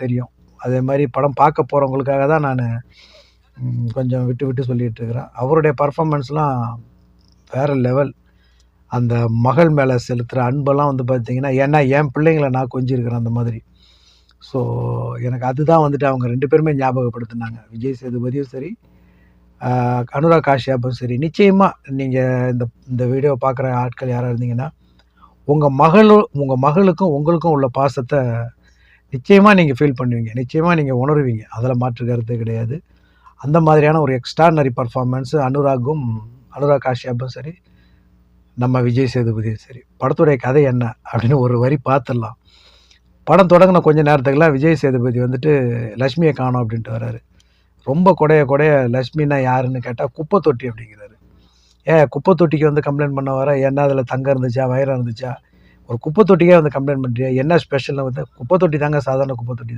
தெரியும். அதே மாரி படம் பார்க்க போறவங்களுக்காக தான் நானு கொஞ்சம் விட்டு விட்டு சொல்லிட்டு இருக்கிறேன். அவருடைய பெர்ஃபார்மன்ஸ்லாம் வேற லெவல். அந்த மகள் மேல செலுத்துற அன்பெல்லாம் வந்து பார்த்தீங்கன்னா, ஏன்னா என் பிள்ளைங்கள நான் கொஞ்சியிருக்கிறேன் அந்த மாதிரி. ஸோ எனக்கு அதுதான் வந்துட்டு அவங்க 2 பேருமே ஞாபகப்படுத்துனாங்க. விஜய் சேதுபதியும் சரி, அனுராக் காஷ்யப்பும் சரி. நிச்சயமா நீங்க இந்த இந்த வீடியோ பார்க்குற ஆட்கள் யாரா இருந்தீங்கன்னா, உங்க மகளுக்கும் உங்களுக்கும் உள்ள பாசத்த நிச்சயமா நீங்க ஃபீல் பண்ணுவீங்க. நிச்சயமா நீங்க உணருவீங்க. அதுல மாற்று கருத்தே கிடையாது. அந்த மாதிரியான ஒரு எக்ஸ்ட்ரார்டினரி பெர்ஃபார்மன்ஸ் அனுராக் காஷ்யப்பும் சரி, நம்ம விஜய் சேதுபதியும் சரி. படத்துடைய கதை என்ன? அப்படின்னு ஒரு வரி பார்த்துடலாம். படம் தொடங்குன கொஞ்ச நேரத்துக்குலாம் விஜய் சேதுபதி வந்துட்டு லட்சுமிய காணோம் அப்படின்ட்டு வராரு. ரொம்ப கொடைய லட்சுமின்னா யாருன்னு கேட்டா, குப்பை தொட்டி அப்படிங்கிறாரு. குப்பை தொட்டிக்கு வந்து கம்ப்ளைண்ட் பண்ண வர, என்ன அதில தங்கம் இருந்துச்சா? வைரம் இருந்துச்சா? ஒரு குப்பை தொட்டிக்கே வந்து கம்ப்ளைண்ட் பண்றியா? என்ன ஸ்பெஷல்னு வந்து குப்பை தொட்டி தாங்க சாதாரண குப்பை தொட்டி தான்.